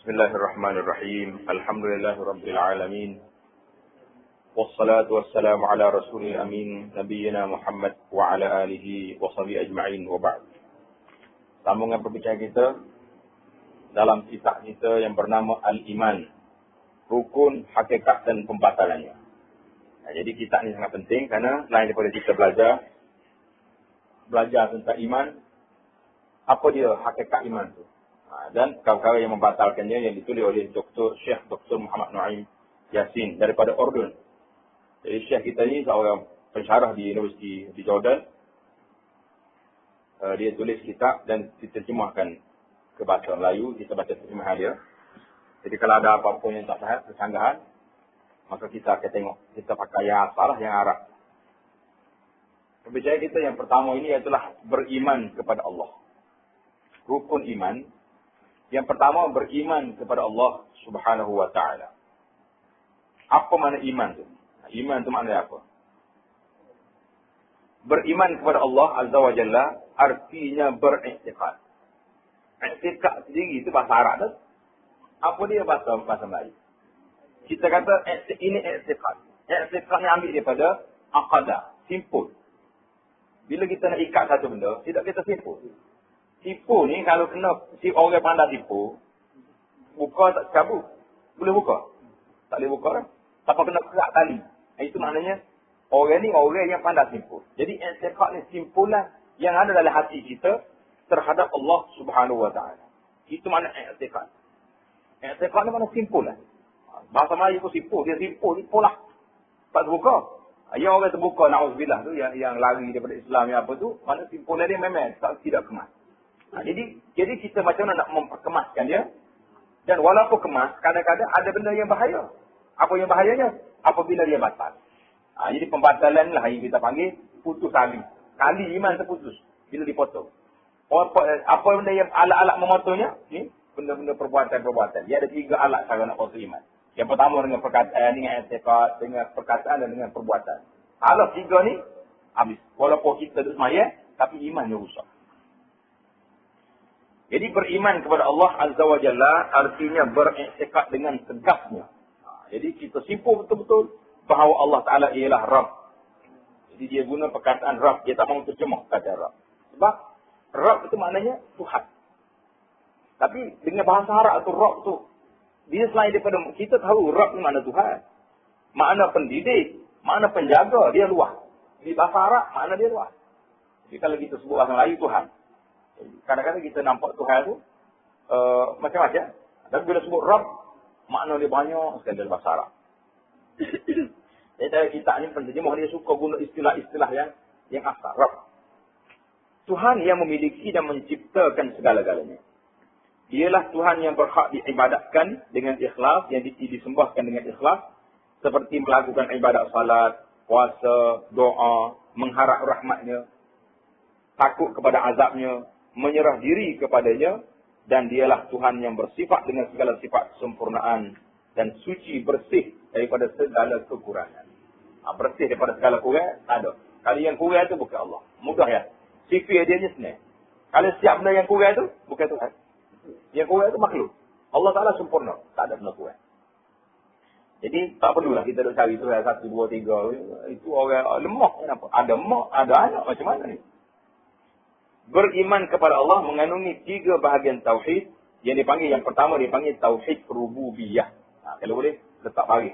Bismillahirrahmanirrahim. Alhamdulillahirabbil alamin. Wassalatu wassalamu ala rasulil amin, nabiyyina Muhammad wa ala alihi wa sahbihi ajma'in wa ba'd. Sambungan perbincangan kita dalam kitab kita yang bernama Al-Iman, rukun, hakikat dan pembatalannya. Jadi kitab ini sangat penting kerana selain daripada kita belajar tentang iman, apa dia hakikat iman tu? Dan perkara yang membatalkannya yang ditulis oleh Syekh Dr. Muhammad Nuaim Yassin daripada Urdun. Jadi Syekh kita ni seorang pensyarah di Universiti di Jordan. Dia tulis kitab dan diterjemahkan ke bahasa Melayu. Kita baca terjemahan dia. Jadi kalau ada apa-apa yang tak faham, kesanggahan, maka kita akan tengok. Kita pakai yang asal, yang Arab. Pembicaraan kita yang pertama ini adalah beriman kepada Allah. Rukun iman. Yang pertama, beriman kepada Allah Subhanahu wa ta'ala. Apa makna iman tu? Iman tu makna apa? Beriman kepada Allah Azza wa Jalla artinya beriktikad. Iktikad sendiri itu bahasa Arab tu. Apa dia bahasa Melayu? Kita kata ini iktikad. Iktikad ni ambil daripada aqadah, simpul. Bila kita nak ikat satu benda, tidak kita simpul. Tipu ni kalau kena si orang pandai tipu, buka tak cabut. Boleh buka? Tak boleh buka kan? Tanpa kena kerak tali. Itu maknanya orang ni orang yang pandai tipu. Jadi i'tiqad ni simpulan yang ada dalam hati kita terhadap Allah Subhanahu wa ta'ala. Itu makna i'tiqad. I'tiqad ni makna simpulan. Bahasa Melayu pun simpul. Dia simpul lah. Tak terbuka. Yang orang terbuka, na'udzubillah tu, yang lari daripada Islam yang apa tu, makna simpulan dia memang tidak kemas. Jadi kita macam mana nak memperkemaskan dia. Dan walaupun kemas, kadang-kadang ada benda yang bahaya. Apa yang bahayanya? Apabila dia batal. Jadi pembatalan lah yang kita panggil putus tali. Tali iman terputus bila dipotong. Apa benda yang alat-alat memotongnya? Ni benda-benda perbuatan-perbuatan. Dia ada 3 alat cara nak potong iman. Yang pertama dengan perkataan, dengan i'tiqad, dengan perkataan dan dengan perbuatan. Kalau 3 ni, habis. Walaupun kita tu semayang, tapi imannya rusak. Jadi beriman kepada Allah Azza wa Jalla artinya beriktikad dengan tegasnya. Jadi kita simpul betul-betul bahawa Allah Ta'ala ialah Rabb. Jadi dia guna perkataan Rabb. Dia tak mahu terjemah kata Rabb. Sebab Rabb itu maknanya Tuhan. Tapi dengan bahasa Arab tu Rabb tu, dia selain daripada kita tahu Rabb ni makna Tuhan. Makna pendidik, makna penjaga, dia luas. Di bahasa Arab makna dia luas. Jadi kalau kita sebut bahasa Melayu Tuhan. Kadang-kadang kita nampak Tuhan tu macam-macam. Dan bila sebut Rabb, makna dia banyak sekali dalam bahasa Arab. Jadi dalam kitab ni penterjemah dia suka guna istilah-istilah yang asal. Rabb. Tuhan yang memiliki dan menciptakan segala-galanya. Dialah Tuhan yang berhak diibadatkan dengan ikhlas, yang disembahkan dengan ikhlas. Seperti melakukan ibadat salat, puasa, doa, mengharap rahmatnya, takut kepada azabnya, menyerah diri kepadanya, dan dialah Tuhan yang bersifat dengan segala sifat kesempurnaan dan suci bersih daripada segala kekurangan. Bersih daripada segala kurang, tak ada. Kalau yang kurang itu bukan Allah. Mudah ya. Sifat dia ni senang. Kalau setiap benda yang kurang itu, bukan Tuhan. Yang kurang itu makhluk. Allah Ta'ala sempurna. Tak ada benda kurang. Jadi tak perlulah kita duk cari Tuhan 1, 2, 3. Itu orang lemah. Kenapa? Ada mak, ada anak. Macam mana ni? Beriman kepada Allah mengandungi 3 bahagian tauhid yang dipanggil, yang pertama dipanggil tauhid rububiyah. Kalau boleh letak baris,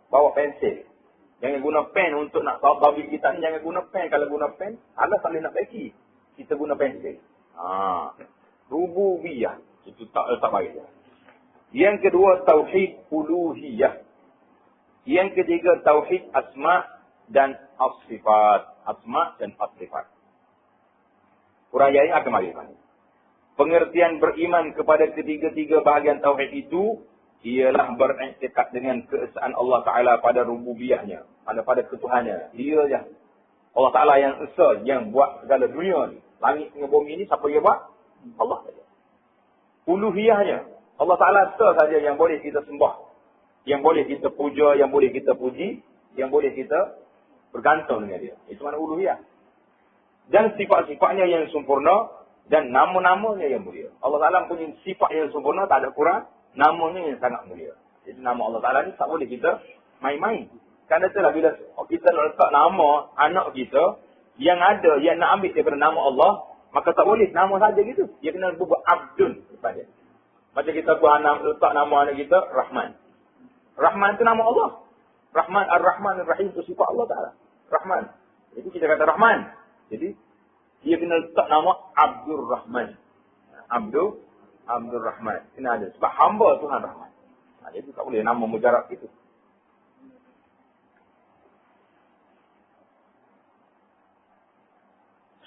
bawa pensel. Jangan guna pen untuk nak babi kita ni, jangan guna pen. Kalau guna pen, Allah tak boleh nak bagi. Kita guna pensel. Rububiyah. Itu tak letak baris. Yang kedua tauhid uluhiyah. Yang ketiga tauhid asma dan as-sifat. Asma dan as-sifat. Urayanya akan mari. Pengertian beriman kepada ketiga-tiga bahagian tauhid itu ialah beriktikad dengan keesaan Allah Ta'ala pada rububiyahnya, pada ketuhannya. Dia yang Allah Ta'ala yang esa, yang buat segala dunia ni. Langit dengan bumi ni, siapa yang buat? Allah saja. Uluhiyahnya, Allah Ta'ala esa saja yang boleh kita sembah, yang boleh kita puja, yang boleh kita puji, yang boleh kita bergantung dengan dia. Itu mana uluhiyah. Dan sifat-sifatnya yang sempurna dan nama-namanya yang mulia. Allah Ta'ala punya sifat yang sempurna, tak ada kurang, Namanya yang sangat mulia. Jadi nama Allah Ta'ala ni tak boleh kita main-main. Kerana itulah bila kita nak letak nama anak kita, yang ada, yang nak ambil daripada nama Allah, maka tak boleh nama saja gitu. Dia kena buat Abdun kepada. Macam kita buat letak nama anak kita, Rahman. Rahman itu nama Allah. Rahman, Ar-Rahman, Ar-Rahim itu sifat Allah Ta'ala. Rahman. Jadi kita kata Rahman. Jadi, dia kena letak nama Abdul Rahman. Abdul Rahman. Kena ada. Sebab hamba Tuhan Rahman. Jadi tak boleh nama mujarab itu.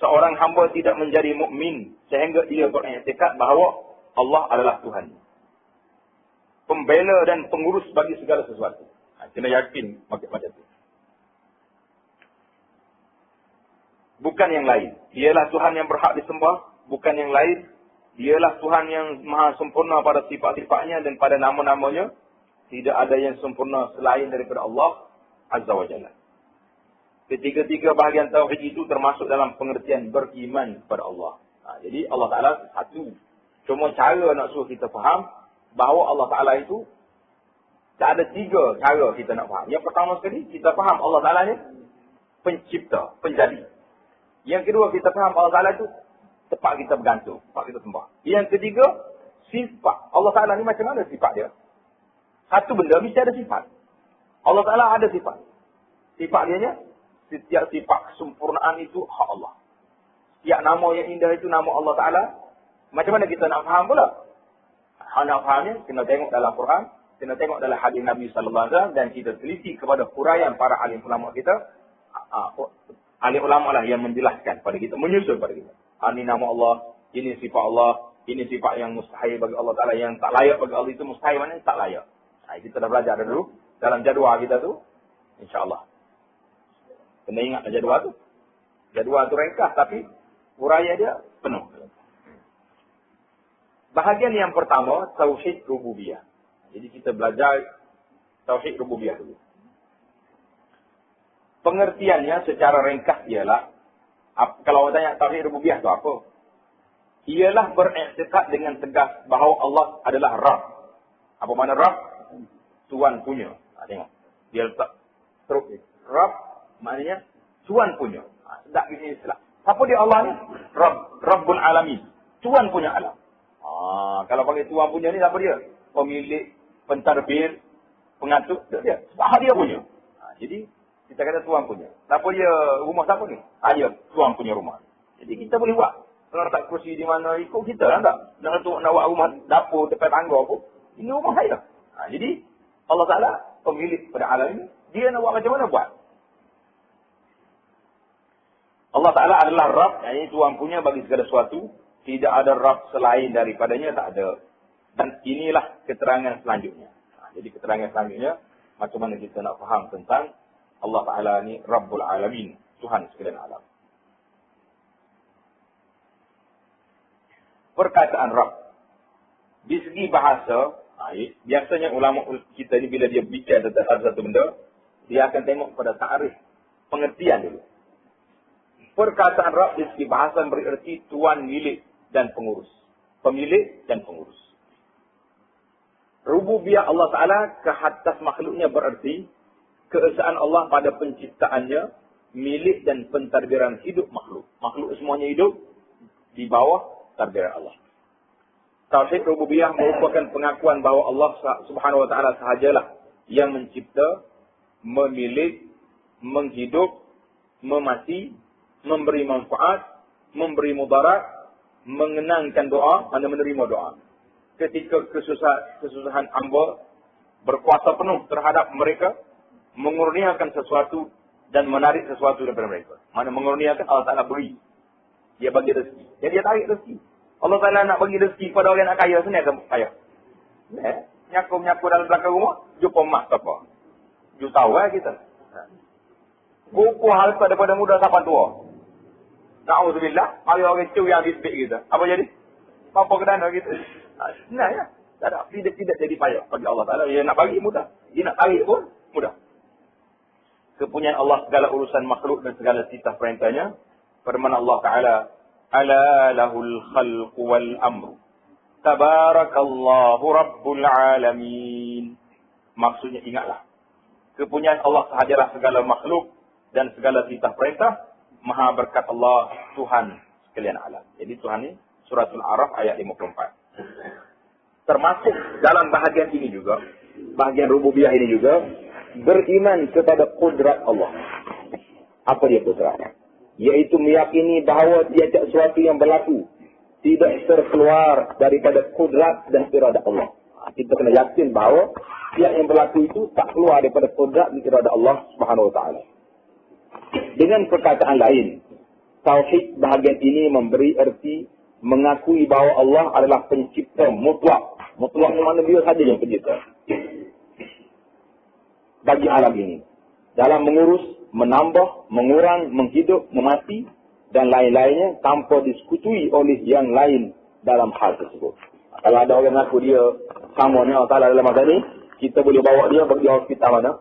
Seorang hamba tidak menjadi mukmin sehingga dia beriktikad bahawa Allah adalah Tuhan. Pembela dan pengurus bagi segala sesuatu. Kena yakin macam itu. Bukan yang lain. Dialah Tuhan yang berhak disembah. Bukan yang lain. Dialah Tuhan yang maha sempurna pada sifat-sifatnya dan pada nama-namanya. Tidak ada yang sempurna selain daripada Allah Azza wa Jalla. Ketiga-tiga bahagian tauhid itu termasuk dalam pengertian beriman kepada Allah. Jadi Allah Ta'ala satu. Cuma cara nak suruh kita faham bahawa Allah Ta'ala itu tak ada tiga cara kita nak faham. Yang pertama sekali, kita faham Allah Ta'ala ni pencipta, penjadi. Yang kedua, kita faham Allah Ta'ala itu tempat kita bergantung, tempat kita sembah. Yang ketiga, sifat. Allah Ta'ala ni macam mana sifat dia? Satu benda mesti ada sifat. Allah Ta'ala ada sifat. Sifat dia, setiap sifat kesempurnaan itu hak Allah. Setiap nama yang indah itu nama Allah Ta'ala. Macam mana kita nak faham pula? Nak fahamnya, kena tengok dalam Quran, kena tengok dalam hadis Nabi SAW dan kita teliti kepada huraian para alim ulama kita. Alim ulama lah yang menjelaskan pada kita, menyusul pada kita. Ini nama Allah, ini sifat Allah, ini sifat yang mustahil bagi Allah Ta'ala, yang tak layak bagi Allah itu mustahil, mana tak layak. Kita dah belajar dulu dalam jadual kita tu, insyaAllah. Kena ingat jadual tu. Jadual tu ringkas tapi huraian dia penuh. Bahagian yang pertama, Tauhid Rububiyah. Jadi kita belajar Tauhid Rububiyah dulu. Pengertiannya secara ringkas ialah, kalau orang tanya Tauhid Rububiyah itu apa? Ialah beriktikad dengan tegas bahawa Allah adalah Rabb. Apa makna Rabb? Tuan punya. Tengok. Dia letak teruk ni. Rabb maknanya Tuan punya. Sedap gini istilah. Siapa dia Allah ni? Rabbul Alamin. Tuan punya alam. Kalau panggil tuan punya ni, siapa dia? Pemilik, pentadbir, pengatur, dia. Sebab dia punya. Jadi, kita kata tuan punya. Siapa dia? Rumah siapa ni? Dia, tuan punya rumah. Jadi, kita boleh buat. Kalau letak kursi di mana, ikut kita lah tak? Nak buat rumah dapur, tepat tangga pun. Ini rumah saya. Jadi, Allah Ta'ala, pemilik pada alam ini, dia nak buat macam mana buat? Allah Ta'ala adalah Rabb, yang ini tuan punya bagi segala sesuatu. Tidak ada Rabb selain daripadanya, tak ada. Dan inilah keterangan selanjutnya. Jadi keterangan selanjutnya, macam mana kita nak faham tentang Allah Ta'ala ni Rabbul Alamin, Tuhan sekalian alam. Perkataan Rabb. Di segi bahasa, biasanya ulama kita ni bila dia bicara tentang satu benda, dia akan tengok pada ta'rif, pengertian dulu. Perkataan Rabb di segi bahasa bererti tuan, milik dan pengurus. Pemilik dan pengurus. Rububiyah Allah Ta'ala ke atas makhluknya bererti keesaan Allah pada penciptaannya, milik dan pentadbiran hidup makhluk. Makhluk semuanya hidup di bawah tadbiran Allah. Tauhid Rububiyah merupakan pengakuan bahawa Allah Subhanahu Wa Ta'ala sahajalah yang mencipta, memilik, menghidup, memati, memberi manfaat, memberi mudarat, mengenangkan doa, mana menerima doa. Ketika kesusahan hamba berkuasa penuh terhadap mereka, mengurniakan sesuatu dan menarik sesuatu daripada mereka. Mana mengurniakan, Allah Ta'ala beri. Dia bagi rezeki. Jadi dia tarik rezeki. Allah Ta'ala nak bagi rezeki kepada orang nak kaya, senang ke kaya? Nyaku-nyaku dalam belakang rumah, jumpa emas apa? You tahu kita. Buku harta daripada muda sampai tua. Na'udzubillah, mari orang curi yang disbik kita. Apa jadi? Apa kedana kita? Senang ya. Tak ada. Tidak jadi payah bagi Allah Ta'ala. Dia nak bagi mudah. Dia nak tarik pun mudah. Kepunyaan Allah segala urusan makhluk dan segala titah perintahnya. Firman Allah Ta'ala, Ala lahul khalqu wal amru. Tabarakallahu Rabbul Alamin. Maksudnya ingatlah, kepunyaan Allah sahajalah segala makhluk dan segala titah perintah. Maha berkat Allah, Tuhan sekalian alam. Jadi Tuhan ini suratul Araf ayat 54. Termasuk dalam bahagian ini juga, bahagian rububiyah ini juga, beriman kepada kudrat Allah. Apa dia kudrat? Yaitu meyakini bahawa tiada sesuatu yang berlaku tidak terkeluar daripada kudrat dan iradah Allah. Kita kena yakin bahawa tiada yang berlaku itu tak keluar daripada kudrat dan iradah Allah Subhanahu Wa Taala. Dengan perkataan lain, tauhid bahagian ini memberi erti mengakui bahawa Allah adalah pencipta mutlak. Mutlak yang mana dia saja yang pencipta bagi alam ini. Dalam mengurus, menambah, mengurang, menghidup, memati dan lain-lainnya tanpa disekutui oleh yang lain dalam hal tersebut. Kalau ada orang mengaku dia sama dengan Allah Ta'ala dalam masa ini, kita boleh bawa dia pergi hospital mana?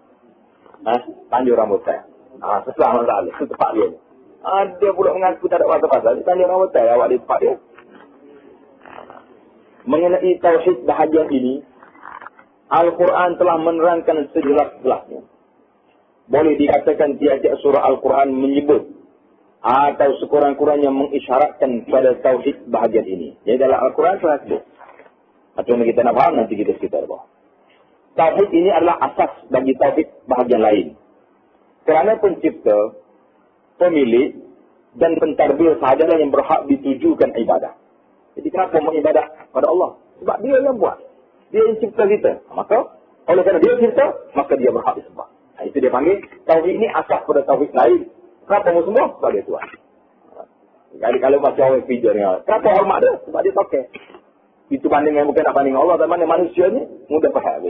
Tanjung Rambutan. Sesuai masalah. Itu tempat dia. Dia pula mengaku tak ada pasal-pasal. Tanjung Rambutan awak di tempat dia. Mengenai tauhid bahagian ini, Al-Quran telah menerangkan sejelas-jelasnya. Boleh dikatakan tiap-tiap surah Al-Quran menyebut atau sekurang-kurangnya mengisyaratkan pada tauhid bahagian ini. Jadi dalam Al-Quran telah sebut. Atau kita nak faham, nanti kita sekitar bawah. Tauhid ini adalah asas bagi tauhid bahagian lain. Kerana pencipta, pemilik dan pentadbir sahajalah yang berhak ditujukan ibadah. Jadi kenapa mengibadah pada Allah? Sebab dia yang buat. Dia yang cipta kita. Maka, oleh kerana dia cipta, maka dia berhak disembah. Itu dia panggil, tauhid ini asas pada tauhid lain. Kenapa semua? Sebab dia Tuhan. Jadi kalau macam orang pijak ni, kenapa hormat dia? Sebab dia pakai. Itu banding yang bukan nak banding Allah, tapi mana manusia ni, mudah faham.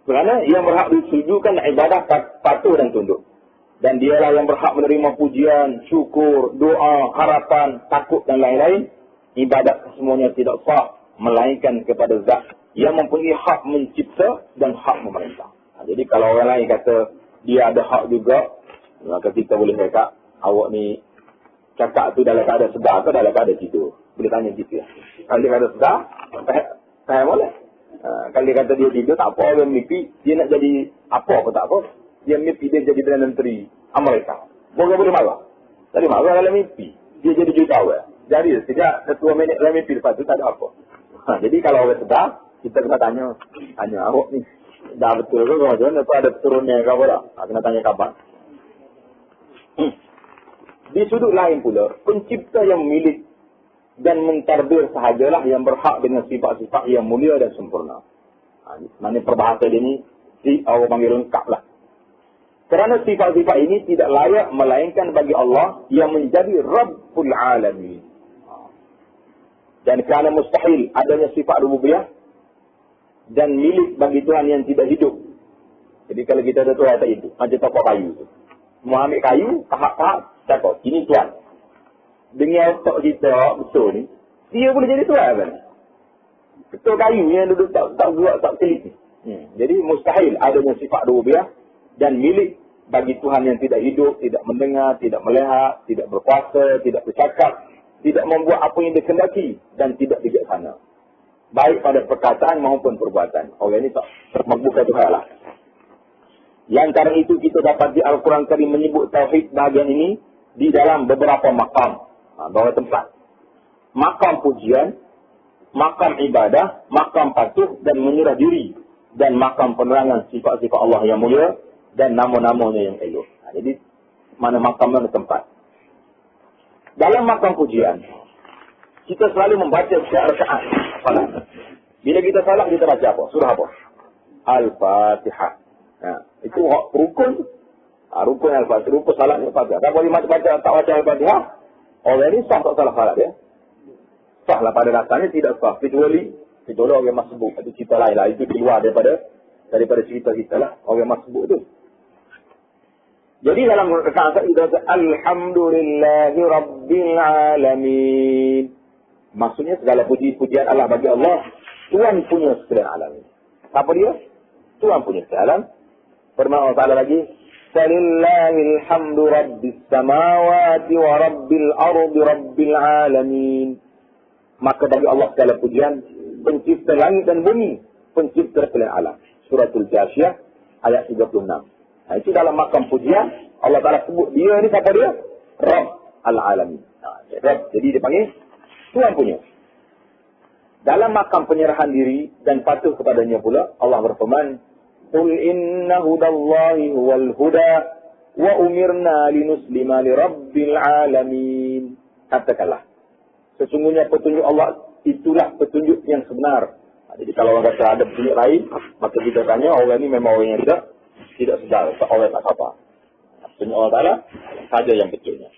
Kerana yang berhak ditujukan ibadah patuh dan tunduk. Dan dialah yang berhak menerima pujian, syukur, doa, harapan, takut dan lain-lain. Ibadat semuanya tidak sah, melainkan kepada zat yang mempunyai hak mencipta dan hak memerintah. Jadi kalau orang lain kata dia ada hak juga, maka kita boleh cakap, awak ni cakap tu dalam keadaan sedar atau dalam keadaan tidur. Boleh tanya gitu ya. Kalau dia kata sedar, saya boleh. Kalau dia kata dia tidur, tak apa, dia mimpi, dia nak jadi apa tak apa. Dia mimpi dia jadi Perdana Menteri Amerika. Boleh marah. Tadi marah dalam mimpi. Dia jadi jutawan. Jadi sejak 2 minit dalam mimpi, lepas tu tak ada apa. Jadi kalau orang sedar, kita kena tanya awak ni dah betul ke macam mana? Ada turunnya ke apa tak? Kena tanya khabar. Di sudut lain pula, pencipta yang milik dan mentadbir sahajalah yang berhak dengan sifat-sifat yang mulia dan sempurna. Mana perbahasa dia ni, orang panggil lengkap lah. Kerana sifat-sifat ini tidak layak melainkan bagi Allah yang menjadi Rabbul Alamin. Dan kerana mustahil adanya sifat rububiyah dan milik bagi Tuhan yang tidak hidup. Jadi kalau kita ada Tuhan tak hidup, macam tokok kayu tu. Mau ambil kayu, tahap-tahap, cakap, ini Tuhan. Dengan otak kita betul ni, dia boleh jadi Tuhan kan? Betul kayu yang duduk tak buat, tak teliti. Jadi mustahil adanya sifat rububiyah dan milik bagi Tuhan yang tidak hidup, tidak mendengar, tidak melihat, tidak berkuasa, tidak bercakap, tidak membuat apa yang dikehendaki dan tidak bijaksana. Baik pada perkataan maupun perbuatan. Orang ini tak bukan Tuhan lah. Yang karena itu kita dapat di Al-Quran Karim menyebut tauhid bahagian ini di dalam beberapa makam. Beberapa tempat. Makam pujian, makam ibadah, makam patuh dan menyerah diri. Dan makam penerangan sifat-sifat Allah yang mulia dan nama-namanya yang elok. Jadi, mana makam, mana tempat. Dalam makam pujian, kita selalu membaca setiap rakaat salat. Bila kita salat, kita baca apa? Surah apa? Al-Fatihah. Itu rukun. Rukun Al-Fatihah. Rukun salat Al-Fatihah. Kalau boleh baca tak baca Al-Fatihah, orang ini sah tak salah salat dia. Sah lah pada dasarnya tidak sah. Kecuali orang masbuk. Itu cerita lain lah. Itu keluar daripada cerita kita lah. Orang masbuk tu. Jadi dalam rakaat kita kata Alhamdulillahi Rabbil Alamin. Maksudnya segala puji-pujian Allah bagi Allah. Tuhan punya sekalian alam ini. Apa dia? Tuhan punya sekalian alam. Firman Allah Ta'ala lagi. Falillahil hamdu rabbis samawati wa rabbil ardi rabbil alamin. Maka bagi Allah segala pujian, pencipta langit dan bumi, pencipta sekalian alam. Suratul Jasyah ayat 36. Nah, itu dalam makam pujian Allah Ta'ala sebut dia ni siapa dia? Rabb al-alamin. Rabb, jadi dia panggil Tuhan punya. Dalam makam penyerahan diri dan patuh kepadanya pula, Allah berfirman, "Qul inna hudallahi huwal huda wa umirna linuslima lirabbil alamin." Katakanlah, sesungguhnya petunjuk Allah itulah petunjuk yang sebenar. Jadi kalau orang kata ada petunjuk lain, maka kita tanya orang ini memang orang yang tidak sedar, orang tak apa. Petunjuk Allah Ta'ala saja yang betulnya.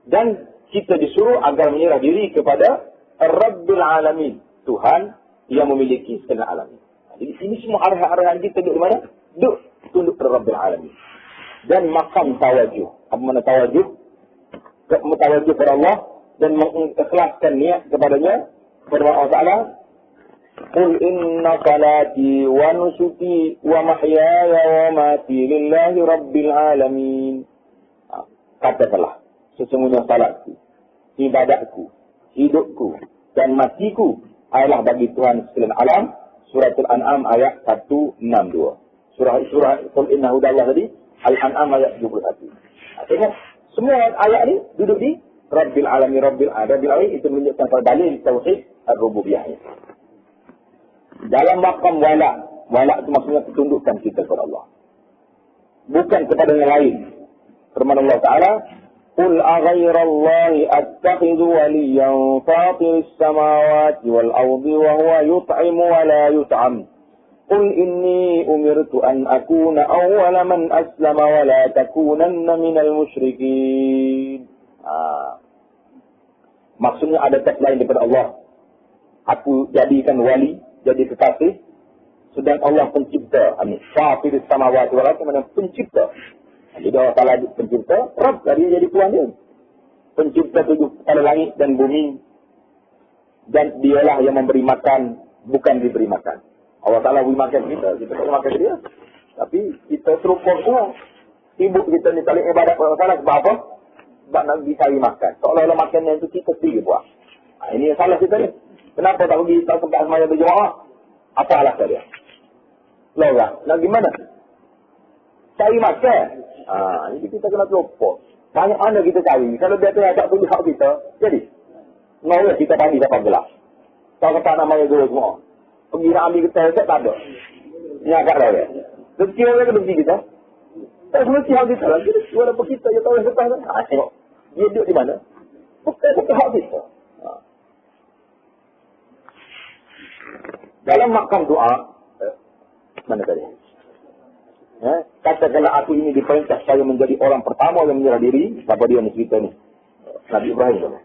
Dan kita disuruh agar menyerah diri kepada Rabbil Alamin, Tuhan yang memiliki segala alamin. Jadi ini semua arahan-arahan kita duduk di mana? Duduk tunduk kepada Rabbil Alamin. Dan makam tawajuh. Apa makna tawajuh? Tawajuh kepada Allah dan mengikhlaskan niat kepadanya, kepada Allah Ta'ala. Qul inna salati wa nusuki wa mahyaya wa mati lillahi Rabbil Alamin. Katakanlah, sesungguhnya salatku, ibadatku, hidupku, dan matiku adalah bagi Tuhan sekalian alam. Suratul An'am ayat 162. Surah Qul inna hudallah tadi, Al-An'am ayat 71. Artinya, semua ayat ni duduk di Rabbil Alamin. Rabbil Alamin itu menunjukkan pada dalil tauhid ar-rububiyahnya. Dalam makam wala itu maksudnya ketundukan kita kepada Allah, bukan kepada yang lain. Firman Allah Ta'ala, "Qul aghairallahi attakhidhu waliyan fatiris samawati wal ardi wa huwa yut'imu wa la yut'am. Qul inni umirtu an akuna awwala man aslama wa la takunanna minal musyrikin." Maksudnya ada teks lain daripada Allah. Aku jadikan wali, jadi kekasih, sedang Allah pencipta. Fatiris samawati wal ardi, mana pencipta. Jadi Allah Ta'ala pencipta, Rabb, dia jadi Tuhan dia. Pencipta tujuh kepala langit dan bumi. Dan dialah yang memberi makan, bukan diberi makan. Allah Ta'ala beri makan kita tak makan dia. Tapi kita seruput semua. Sibuk kita ni saling ibadat kepada Allah Ta'ala sebab apa? Sebab nak dicari makan. Seolah-olah makan yang itu kita sendiri buat. Ini yang salah kita ni. Kenapa tak pergi tak tempat semayang berjemaah? Apa alasan dia? Lorang, nak gimana? Cari makan. Jadi kita kena terlupa. Banyak mana kita cari. Kalau dia tu ajak tulis hak kita, jadi. Mula kita tadi dapat gelas. Tak kata namanya dulu semua. Pergi nak ambil kita, tak ada. Ni agak dah. Rezeki orang ke rezeki kita? Tak semesti hak kita lah. Jadi walaupun kita yang tahu yang lepas kan. Tengok. Dia duduk di mana? Bukan hak kita. Dalam makam doa, mana tadi? Katakanlah aku ini diperintah saya menjadi orang pertama yang menyerah diri. Siapa dia ni cerita ni? Nabi Ibrahim.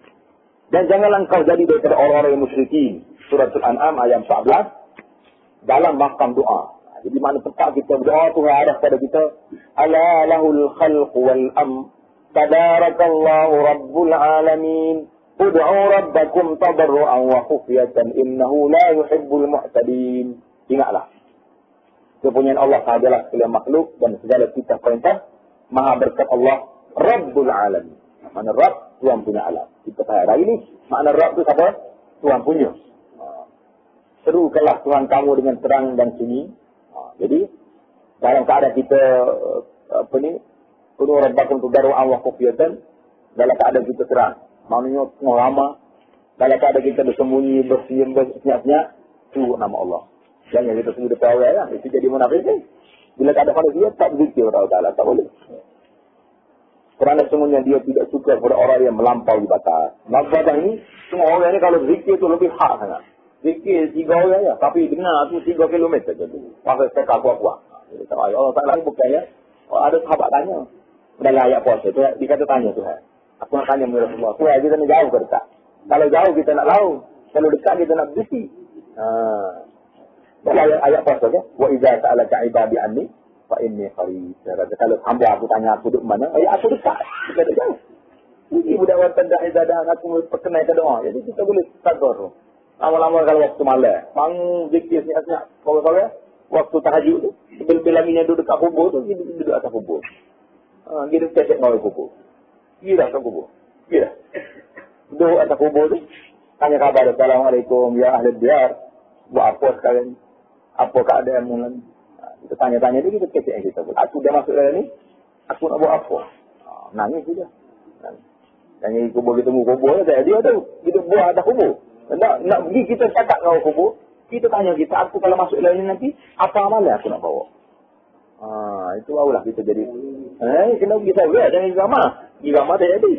Dan janganlah engkau jadi daripada orang-orang yang musyrikin. Suratul An'am ayat 14. Dalam makam doa. Jadi mana tempat kita berdoa Tuhan arah pada kita. Ala lahul khalq wal tabarakallahu rabbul alamin. Ud'u rabbakum tadarru'an wa khufyatan innahu la yuhibbul mu'tadin. Ingatlah, kepunyaan Allah sahajalah segala makhluk dan segala kita perintah. Maha berkat Allah Rabbul Alamin. Mana Rabb? Tuhan punya alam. Kita tahu hari ini makna Rabb itu apa? Tuhan punya. Serukanlah Tuhan kamu dengan terang dan sunyi. Jadi dalam keadaan kita Ud'u rabbakum tadarru'an wa khufyatan, dalam keadaan kita terang. Maknanya tengah lama. Dalam keadaan kita bersembunyi, bersenyap-senyap, itu nama Allah. Jangan kita sebut depan orang lah. Itu jadi munafik ni. Bila keadaan manusia, tak berzikir kepada Allah Ta'ala. Tak boleh. Kerana semuanya dia tidak suka kepada orang yang melampaui batas. Maksudnya ini, semua orang ni kalau zikir tu lebih hak sangat. Zikir 3 orang ya. Tapi dengar tu 3 kilometer je tu. Pasal cakap kuat-kuat. Allah Ta'ala bukan ya. Ada sahabat tanya. Dalam ayat puasa tu, dia kata tanya Tuhan. Aku nak tanya kepada Rasulullah. Tuhan, kita nak jauh ke dekat? Kalau jauh kita nak lalu. Kalau dekat kita nak bersih. Dalam ayat puasa je. Wa iza ta'alaka ibadi anni fa inni qarib. Kalau hamba aku tanya aku duduk mana? Aku dekat. Kita tak jauh. Ini budak wanita dah ibadah aku perkenalkan doa. Jadi kita boleh sabar. Lama-lama kalau waktu malam. Bangun zikir siap-siap. Kalau waktu tahajud tu. Bila-bila lagi yang duduk dekat kubur tu. Kita duduk atas kubur. Kita cek-cek bawah kubur. Gila kat kubur. Ya. Duduk atas kubur tu. Tanya khabar. Assalamualaikum. Ya ahli diyar. Buat apa sekarang? Apa keadaan mulan? Kita tanya-tanya dia, kita kecek kita. Aku dah masuk dalam ni. Aku nak buat apa? Nangis je. Tanya kubur, kita tunggu kubur. Dia tahu. Kita buat atas kubur. Nak pergi kita cakap dengan kubur. Kita tanya kita. Aku kalau masuk dalam ni nanti. Apa amalan aku nak bawa? Itu barulah kita jadi. Kena pergi sahaja. Jangan pergi ramah. Pergi ramah tak jadi.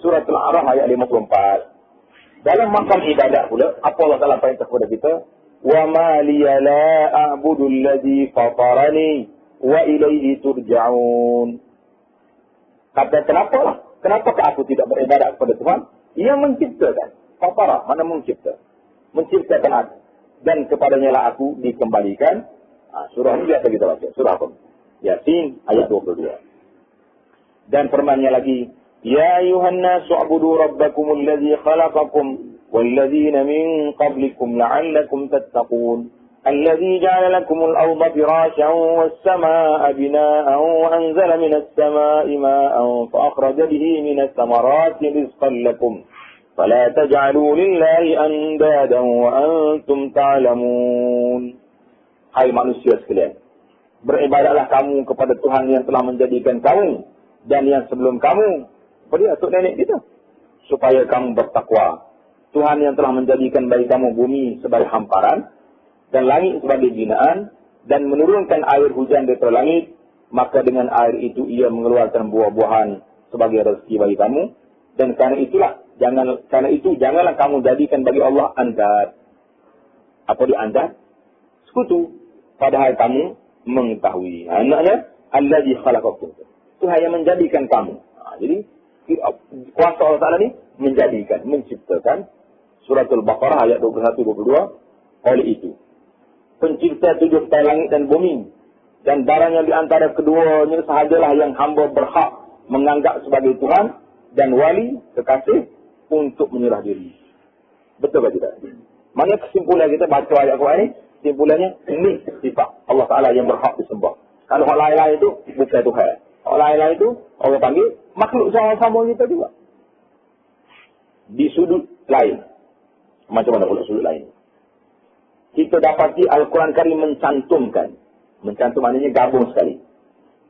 Surah Al-A'raf ayat 54. Dalam makam ibadat pula, apa Allah Ta'ala perintah kepada kita? وَمَا لِيَ لَا أَعْبُدُ الَّذِي فَطَرَنِي وَإِلَيْهِ تُرْجَعُونَ. Kata kenapa aku tidak beribadat kepada Tuhan? Ia menciptakan. Fatara, mana mencipta? Menciptakan aku. Dan kepadanya lah aku dikembalikan. Surah ini biasa kita baca. Surah apa? Yasin ayat 22. Dan firman-Nya lagi, Ya ayuhan nasu a'budu rabbakumul ladzi khalaqakum walladzina min qablikum la'allakum tattaqun. Alladzi ja'ala lakumul arda firasyan was samaa'a binaa'an wa anzala minas samaa'i maa'an fa akhraja bihi minas samarati rizqan lakum. Fala taj'alu lillahi andadan wa antum ta'lamun. Hai manusia sekalian, beribadatlah kamu kepada Tuhan yang telah menjadikan kamu dan yang sebelum kamu pada atuk nenek kita, supaya kamu bertakwa. Tuhan yang telah menjadikan bagi kamu bumi sebagai hamparan dan langit sebagai binaan dan menurunkan air hujan dari langit, maka dengan air itu ia mengeluarkan buah-buahan sebagai rezeki bagi kamu. Dan karena itu janganlah kamu jadikan bagi Allah andad. Apa dia andad? Sekutu. Padahal kamu mengetahui. Anaknya allazi khalaqakum. Tuhan yang menjadikan kamu. Jadi kuasa Allah Ta'ala ni menjadikan, menciptakan. Suratul Baqarah ayat 21-22. Oleh itu, pencipta 7 langit dan bumi dan barang yang di antara keduanya sahajalah yang hamba berhak menganggap sebagai Tuhan dan wali kekasih untuk menyerah diri. Betul ke tidak? Mana kesimpulan kita baca ayat Quran ni? Kesimpulannya, ini sifat Allah Ta'ala yang berhak disembah. Kalau orang lain-lain itu bukan Tuhan. Orang lain-lain itu Allah panggil makhluk sama-sama kita juga. Di sudut lain. Macam mana pula sudut lain? Kita dapati Al-Quran Karim mencantumkan. Mencantum maknanya gabung sekali.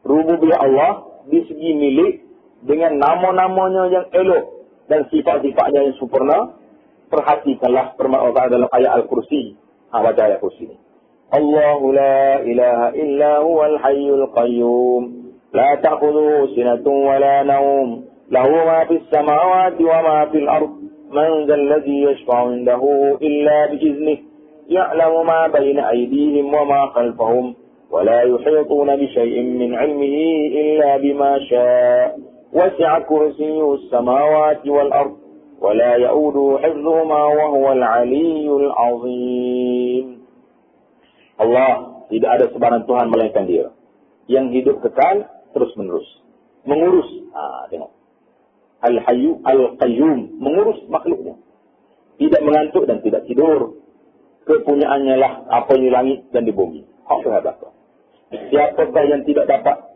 Rububiyah Allah di segi milik dengan nama-namanya yang elok dan sifat-sifatnya yang sempurna. Perhatikanlah firman Allah dalam ayat Al-Kursi. Baca ayat Kursi ini. Allahu la ilaha illa huwal hayyul qayyum. La ta'khudhuhu sinatun wa la nawm. Lahu ma fis samawati wa ma fil ard. Man dhal ladzi yashfa'u 'indahu illa bi'iznihi. Ya'lamu ma bayna aydihim wa ma khalfahum. Wa la yuhituna bi shay'in min 'ilmihi illa bima sha'a. Wasi'a kursiyyuhu as-samawati wal ard. Wa la ya'uduhu hifdhuhuma wa huwal 'aliyyul 'azim. Allah tidak ada sebarang Tuhan melainkan Dia yang hidup kekal terus menerus, mengurus. Tengok, Al-Hayyu Al-Qayyum, mengurus makhluknya, tidak mengantuk dan tidak tidur. Kepunyaannya lah apa di langit dan di bumi. Hak terhadap Allah. Siapakah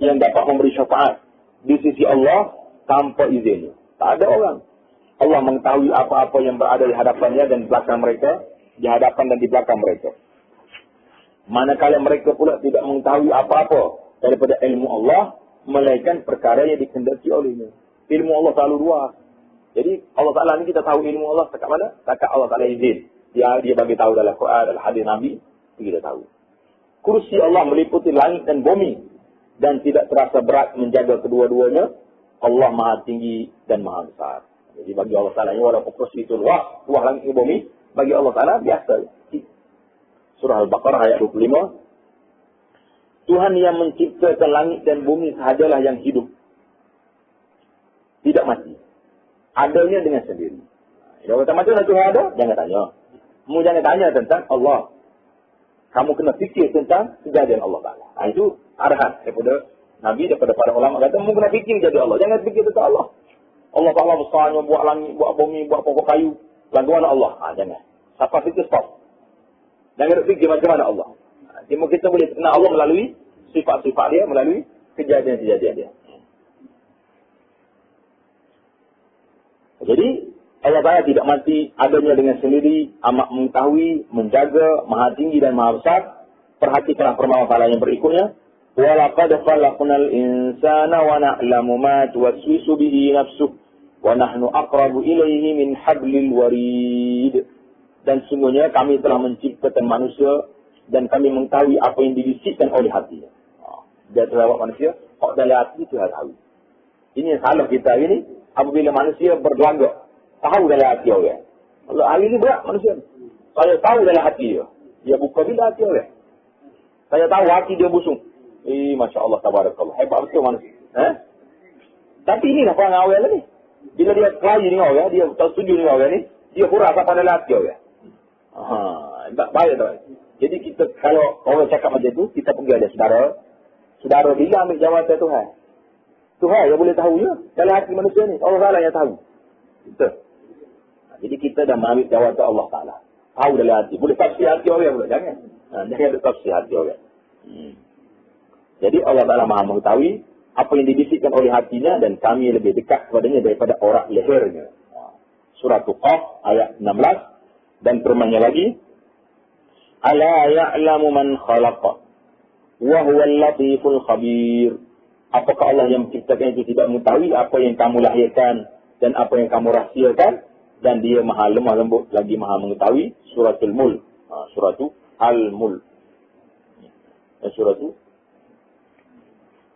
yang dapat memberi syafaat di sisi Allah tanpa izinnya? Tak ada orang. Allah mengetahui apa-apa yang berada di hadapannya dan di belakang mereka, di hadapan dan di belakang mereka. Manakala mereka pula tidak mengetahui apa-apa daripada ilmu Allah, melainkan perkara yang dikehendaki olehnya. Ilmu Allah terlalu luas. Jadi Allah Ta'ala ni kita tahu ilmu Allah setakat mana? Setakat Allah Ta'ala izin. Dia bagi tahu dalam Quran, dalam hadis Nabi, kita tahu. Kursi Allah meliputi langit dan bumi dan tidak terasa berat menjaga kedua-duanya. Allah Maha tinggi dan Maha besar. Jadi bagi Allah Ta'ala, walaupun kursi itu luas langit dan bumi, bagi Allah Ta'ala biasa. Surah Al-Baqarah ayat 25. Tuhan yang menciptakan langit dan bumi sahajalah yang hidup. Tidak mati. Adanya dengan sendiri. Kalau kata macam mana Tuhan ada? Jangan tanya. Kamu jangan tanya tentang Allah. Kamu kena fikir tentang kejadian Allah Ta'ala. Itu arahan daripada Nabi, daripada para ulama. Kata, kamu kena fikir jadi Allah. Jangan fikir tentang Allah. Allah Ta'ala besarnya, buat langit, buat bumi, buat pokok kayu. Lagu mana Allah? Jangan. Siapa fikir stop. Jangan fikir macam mana Allah. Cuma kita boleh kenal Allah melalui sifat-sifat dia, melalui kejadian-kejadian dia. Jadi Allah Ta'ala tidak mati, adanya dengan sendiri, amat mengetahui, menjaga, maha tinggi dan maha besar. Perhatikanlah permasalahan yang berikutnya. وَلَقَدْ خَلَقْنَا الْإِنسَانَ وَنَعْلَمُ مَا تُوَسْوِسُ بِهِ نَفْسُهُ وَنَحْنُ أَقْرَبُ إِلَيْهِ مِنْ حَبْلِ الْوَرِيدِ. Dan sungguhnya kami telah menciptakan manusia dan kami mengetahui apa yang dibisikkan oleh hatinya. Dia terhadap manusia, kok dalam hati itu tahu. Ini yang salah kita ini, apabila manusia bergelagak, tahu dalam hati orang. Kalau hari ini berat manusia. Saya tahu dalam hati dia. Dia buka bila hati orang. Saya tahu hati dia busung. Masya Allah, tabarakallah. Hebat betul manusia. Tapi inilah perangai orang ni. Bila dia kelahi dengan orang, dia tak setuju dengan orang ni, dia kurang apa dalam hati orang. Tak baik tak. Jadi kita, kalau orang cakap macam tu, kita pergi ada saudara. Saudara bila ambil jawatan Tuhan. Tuhan yang boleh tahu ya. Dalam hati manusia ni. Allah Ta'ala yang tahu. Betul. Jadi kita dah mengambil jawatan Allah Ta'ala. Tahu dalam hati. Boleh tafsir hati orang pula. Jangan. Jangan ada tafsir hati orang. Jadi Allah Ta'ala maha mengetahui apa yang dibisikkan oleh hatinya dan kami lebih dekat kepadanya daripada orang lehernya. Surah Qaf ayat 16. Dan firman-Nya lagi. Ala ya'lamu man khalaqa. Wa huwal latiful khabir. Apakah Allah yang menciptakan itu tidak mengetahui apa yang kamu lahirkan dan apa yang kamu rahsiakan? Dan dia maha lemah lembut lagi maha mengetahui. Suratul Mulk. Suratul Al-Mulk. Suratul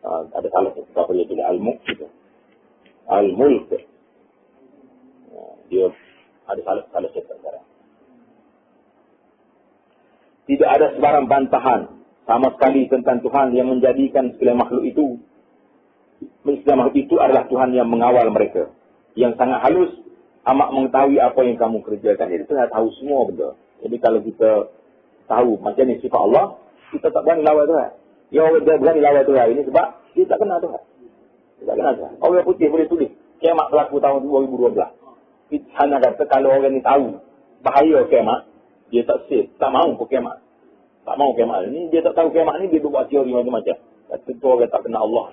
ada salah satu dia bila Al-Mulk gitu. Al-Mulk. Dia ada salah satu sekarang. Tidak ada sebarang bantahan sama sekali tentang Tuhan yang menjadikan segala makhluk itu. Segala makhluk itu adalah Tuhan yang mengawal mereka. Yang sangat halus, amat mengetahui apa yang kamu kerjakan. Jadi Tuhan tahu semua benda. Jadi kalau kita tahu macam ni sifat Allah, kita tak berani lawan Tuhan. Ya orang dia berani lawan Tuhan ini sebab dia tak kenal Tuhan. Dia tak kenal Tuhan. Orang putih boleh tulis. Kiamat berlaku tahun 2012. Kita hanya kata kalau orang ni tahu bahaya kiamat, dia tak safe. Tak mahu ke kiamat. Tak mahu kiamat. Ini dia tak tahu kiamat ni, dia buat teori macam-macam. Tentu orang tak kenal Allah.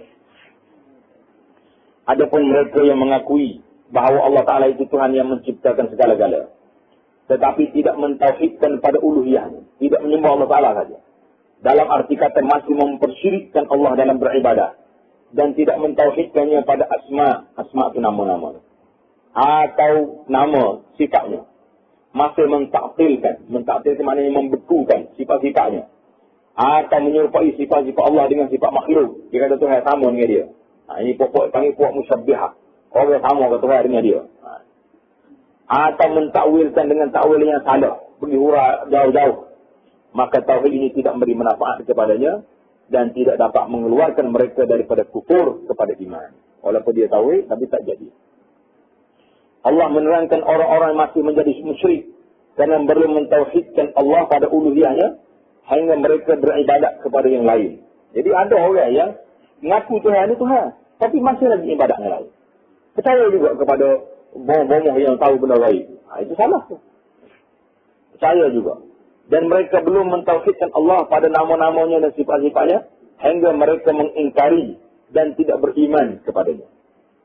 Adapun mereka yang mengakui bahawa Allah Ta'ala itu Tuhan yang menciptakan segala-gala. Tetapi tidak mentauhidkan pada uluhiyahnya. Tidak menyembah Allah Ta'ala saja. Dalam arti kata masih mempersyirikkan Allah dalam beribadah. Dan tidak mentauhidkannya pada asma. Asma itu nama-nama. Atau nama sifatnya. Masih mentaktilkan. Mentaktilkan maknanya membekukan sifat-sifatnya. Atau menyerupai sifat-sifat Allah dengan sifat makhluk. Dia kata Tuhan sama dengan dia. Ini pokok panggil pokok musyabbihah. Orang sama kata Tuhan dengan dia. Atau mentakwilkan dengan takwil yang salah. Pergi hurah jauh-jauh. Maka tauhid ini tidak memberi manfaat kepadanya. Dan tidak dapat mengeluarkan mereka daripada kufur kepada iman. Walaupun dia tauhid, tapi tak jadi. Allah menerangkan orang-orang yang masih menjadi musyrik. Kerana belum mentauhidkan Allah pada uluhiyahnya. Hingga mereka beribadat kepada yang lain. Jadi ada orang yang mengaku Tuhan itu Tuhan. Tapi masih lagi ibadat yang lain. Percaya juga kepada bomoh-bomoh yang tahu benda lain. Itu salah. Percaya juga. Dan mereka belum mentauhidkan Allah pada nama-namanya dan sifat-sifatnya. Hingga mereka mengingkari dan tidak beriman kepadanya.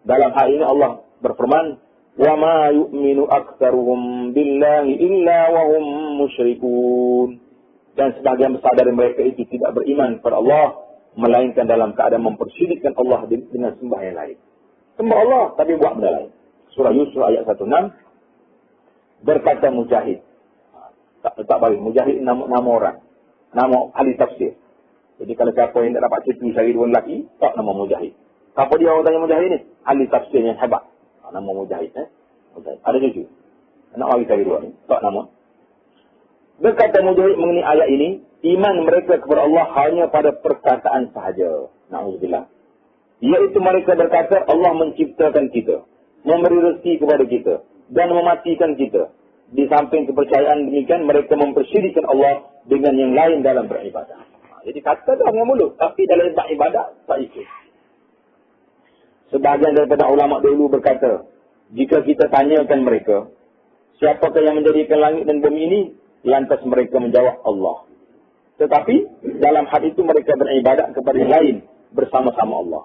Dalam hal ini Allah berfirman. وَمَا يُؤْمِنُ أَكْثَرُهُمْ بِاللَّهِ إِلَّا وَهُمْ مُشْرِكُونَ. Dan sebagian besar dari mereka itu tidak beriman kepada Allah. Melainkan dalam keadaan mempersyirikkan Allah dengan sembah yang lain. Sembah Allah tapi buat benda lain. Surah Yusuf ayat 16. Berkata Mujahid. Tak bagi. Mujahid nama orang. Nama ahli tafsir. Jadi kalau siapa yang tak dapat cuti cari dua lelaki, tak nama Mujahid. Apa dia orang tanya Mujahid ni? Ahli tafsir yang hebat. Nama Mujahid. Mujahid. Ada cuti. Nak bagi cari dua ni. Tak nama. Berkata Mujahid mengenai ayat ini. Iman mereka kepada Allah hanya pada perkataan sahaja. Na'udzubillah. Iaitu mereka berkata Allah menciptakan kita. Memberi rezeki kepada kita. Dan mematikan kita. Di samping kepercayaan demikian, mereka mempersyirikkan Allah dengan yang lain dalam beribadah. Jadi kata dah dengan mulut. Tapi dalam beribadah, tak ikut. Sebahagian daripada ulama dulu berkata, jika kita tanyakan mereka, siapakah yang menjadikan langit dan bumi ini? Lantas mereka menjawab Allah. Tetapi dalam hal itu mereka beribadat kepada yang lain bersama-sama Allah.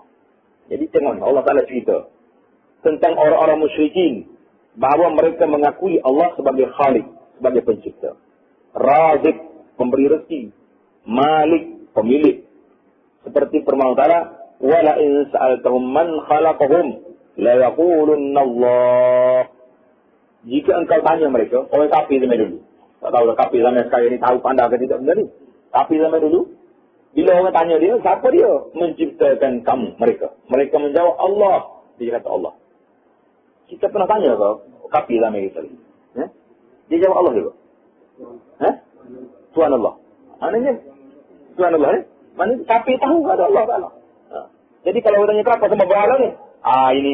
Jadi tengok Allah Ta'ala cerita tentang orang-orang musyrikin bahawa mereka mengakui Allah sebagai Khalik, sebagai pencipta. Razik, pemberi rezeki. Malik, pemilik. Seperti firman Allah Ta'ala, wala in sa'altahum man khalaqahum la yaqulunna Allah. Jika engkau tanya mereka, orang kafir zaman dulu. Tak tahu dah kafir zaman sekarang ni tahu pandai ke tidak benda ni. Kafir zaman dulu, bila orang tanya dia, siapa dia menciptakan kamu, mereka? Mereka menjawab Allah. Dia kata Allah. Kita pernah tanya ke kafir zaman kita ni? Dia jawab Allah juga. Tuhan Allah. Maknanya Tuhan Allah ni? Maknanya kafir tahu ada Allah Ta'ala. Jadi kalau orang tanya kenapa sama berhala ni? Ini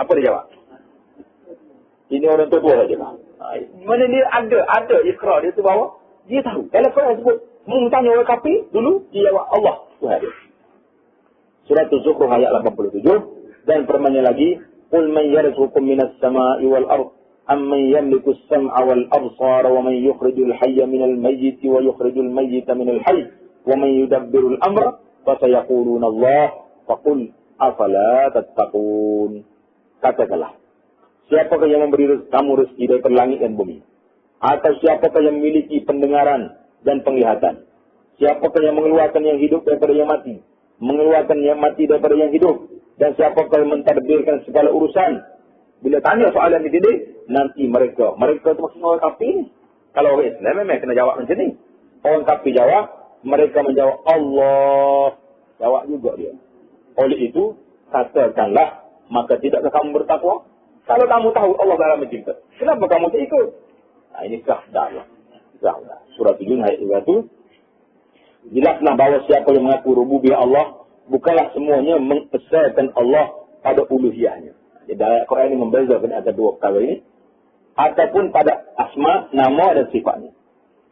apa dia jawab? Ini orang tua saja. Mana dia ada ikrar dia tu bahawa dia tahu. Kalau Quran sebut tanya orang kafir dulu, dia jawab Allah Tuhan dia. Surah Az-Zukhruf ayat 87 dan firman-Nya lagi, "Qul man yarzuqukum minas sama'i wal ard amman yamliku as-sam'a wal absara wa man yukhrijul hayya minal mayyiti wa yukhrijul mayyita minal hayy wa man yudabbirul amra fasayaquluna Allah faqul afala tattaqun." Katakanlah, siapakah yang memberi kamu rezeki dari langit dan bumi? Atau siapakah yang memiliki pendengaran dan penglihatan? Siapakah yang mengeluarkan yang hidup daripada yang mati? Mengeluarkan yang mati daripada yang hidup? Dan siapakah yang mentadbirkan segala urusan? Bila tanya soalan ini, nanti mereka itu maksudnya orang kafir. Kalau orang Islam memang kena jawab macam ni. Orang kafir jawab, mereka menjawab Allah. Jawab juga dia. Oleh itu, katakanlah, maka tidakkah kamu bertakwa? Kalau kamu tahu Allah dalam mencipta, kenapa kamu tak ikut? Ini sahdah. Surah 7 ayat 1. Jelaslah bahawa siapa yang mengaku rububiyah Allah, bukanlah semuanya mengesahkan Allah pada uluhiyahnya. Jadi ayat Quran ini membezakan antara dua perkara ini. Ataupun pada asma, nama dan sifatnya.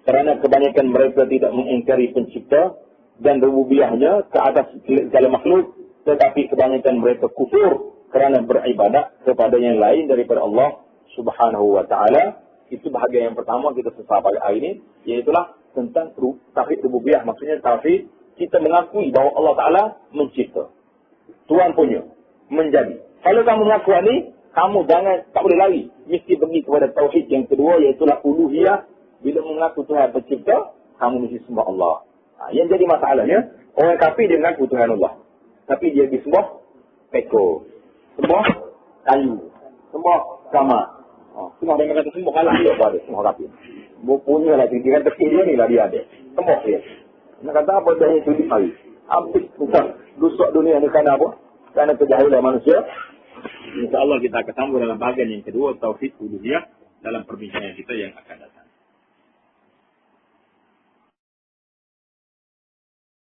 Kerana kebanyakan mereka tidak mengingkari pencipta dan rububiyahnya ke atas segala makhluk, tetapi kebanyakan mereka kufur kerana beribadat kepada yang lain daripada Allah Subhanahu wa Ta'ala. Itu bahagian yang pertama kita selesai pada hari ini, iaitulah tentang tauhid rububiyah. Maksudnya tauhid kita mengakui bahawa Allah Ta'ala mencipta. Tuhan punya, menjadi. Kalau kamu mengaku ini, kamu tak boleh lari. Mesti pergi kepada tauhid yang kedua, iaitulah uluhiyah. Bila mengaku Tuhan pencipta, kamu mesti sembah Allah. Yang jadi masalahnya, orang kafir dia mengaku Tuhan Allah. Tapi dia disembah peko. Sembah kayu. Sembah kamar. Sembah dia kata sembah kalah dia apa dia. Sembah kafir. Punya lah tinggi kan tekik dia ni lah dia ada. Sembah dia. Nak kata apa dah yang tulis hari. Habis bukan rusak dunia ni kerana apa? Kerana kejahilan manusia. InsyaAllah kita akan sambung dalam bahagian yang kedua, tauhid uluhiyah, dalam perbincangan kita yang akan datang.